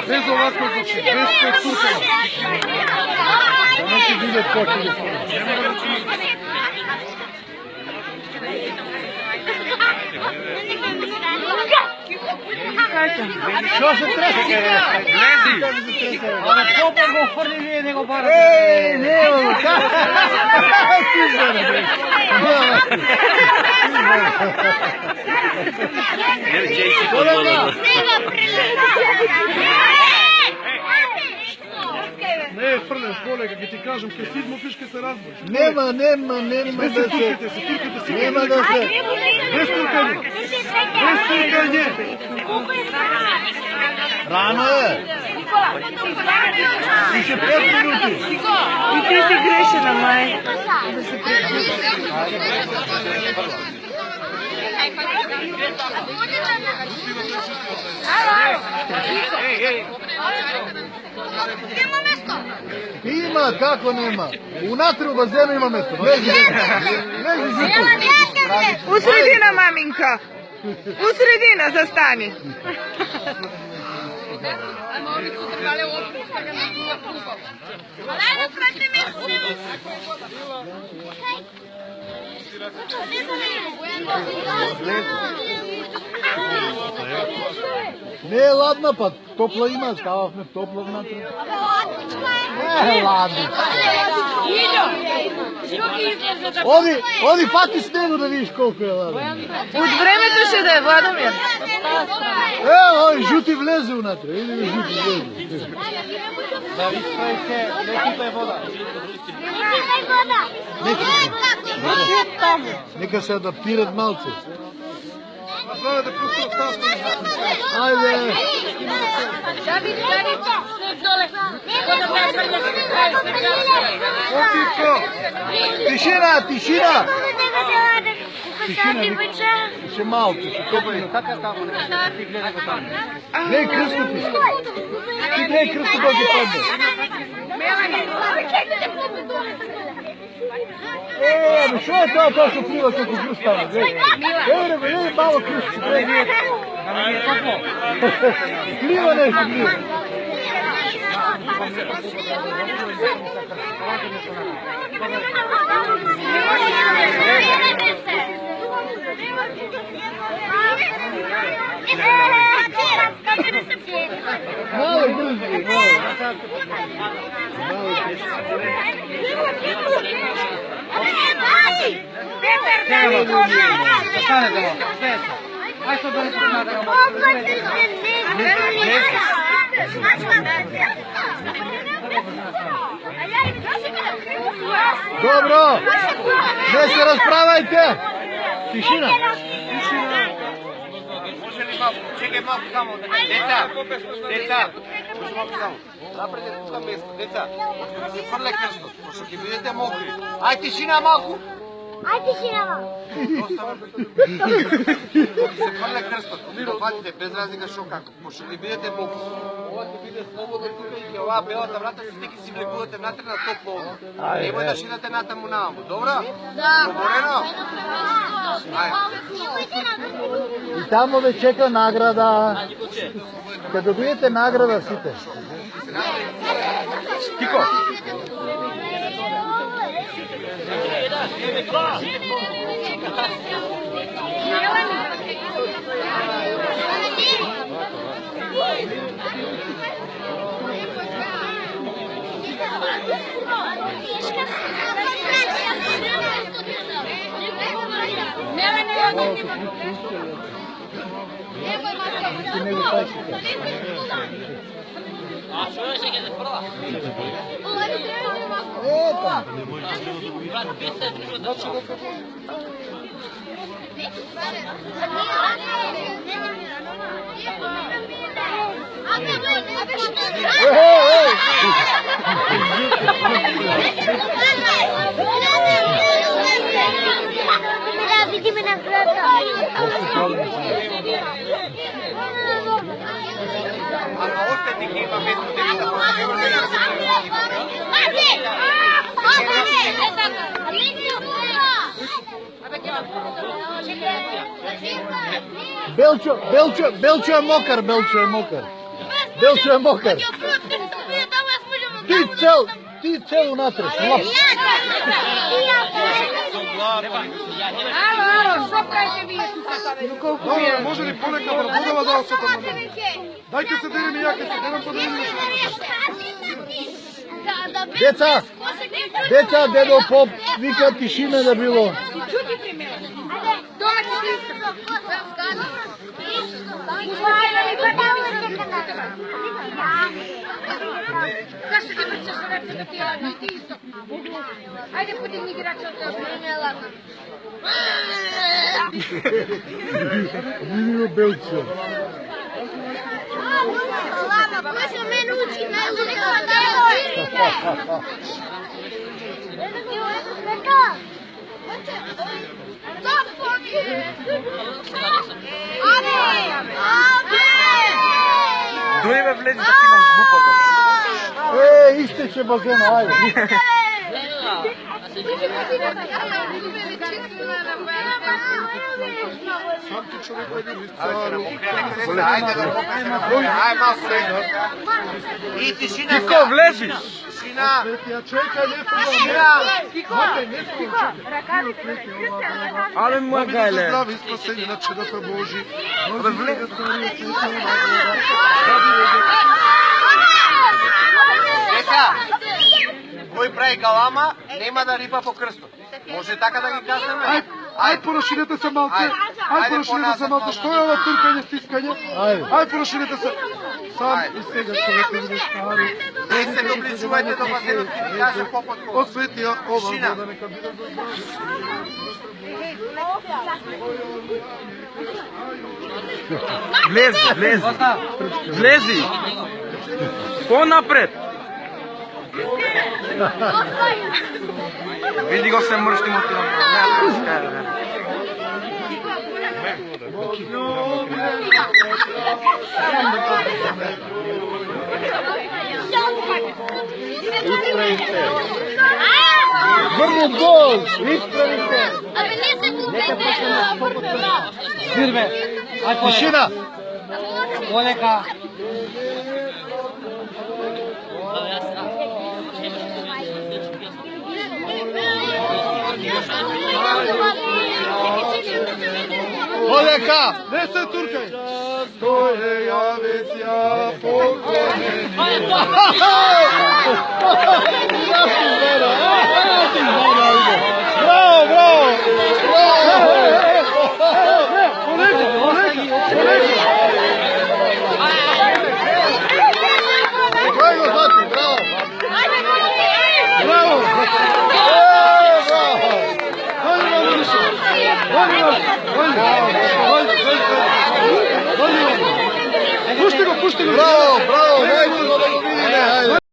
Без овакво звучи, без структура. Да не ти видят почели. Што се тресе? Влези! Але попор го фрли вие, не го барате. Не, не е фрлен, колега, ќе ти кажам, ке си идмо пишке се разбориш. Нема да се... Турките се. Нема да се... Без туркање. Без туркање. Рано е. Ише 5 минути. И ти си грешена, мај. Нема место. Има, како нема? Унатре у базена има место. Лези жуту. У средина, маминка. У средина застани. Не е ладна, па топла има, стававме топла внатре. Не е ладна. Оди фати снего да видиш колко е ладна. Од времето ще да е, Владомир. Ој, жути влезе унатре, иди ми жути влезе. Да ви справите, не купе вода. Нека се адаптират малце. Ајде! Тишина! Тишина! Ще малко, ще топли. Гледай кръсто ти. Ти гледай кръсто да ги падне. Шо е това точно плива како кръст стане? Гледай, мало кръст. Плива нещо, плива. Мало бръзни, Добро! Не се разправајте! Тишина! Може ли малко? Чекай малко само. Деца! Може малко само. Напред е тука место. Деца, може да се фрле кръстот, пошто ќе бидете мокри. Ај тишина малку! Ај тишина малку! Се фрле кръстот, го фатите без разлика шо како, пошто ќе бидете мокри. Ова ќе биде слободно тука и ќе оваа белата врата ќе си влегувате натре на топло вода. Немој да шидате натаму нааму, добро? Договорено? И тамо ве чека награда. Ке добиете награда сите. Тико! Ама още ти ги има место, Белчо е мокар, Белчо е мокар. Белчо е мокар. Ти цел унатреш. Може ли полека врбудава да осетам? Дајте се дерем и ја, ке се дерем па да видим. Деца, дедо поп, вика тишина да било. Zašto ti vrćeš repce da ti ladno i ti isto? Ajde podigni igrača od tebe, ne je ladno. Vidio Belčo. Lama, ko se mene uči, ne uči kao Дој ме влези да имам глупото. Истече базена, ајде. Сам ти човек да види Ајде да покажеме. Ајде малку сега. И тишина. Тико, влези. Тишина. Светија, чекај, не Тишина. Але магале. Здрави и спасени на чедата Божи. Деца, кој прави галама, нема да рипа по крстот. Може така да ги кажеме? Ајде, порошилете се малце. Ајде, порошилете се малце. Што е ова туркање, стискање? Ајде, порошилете се. Сам и сега човек да видиш пари. Не се доближувајте до базенот, ќе ви кажем попот кога. Осветија ова вода нека биде добра. Влези! Понапред! Види го се мршти му тилом. Врнат гол! Исправите! Абе, не се глупете! Тишина! Полека. Полека! Не се туркај. Стоje јавецја поклонени. Браво, браво! Браво, бати, браво! Браво! Пушти го, пушти го! Браво, браво, најдемо да го видиме, ајде!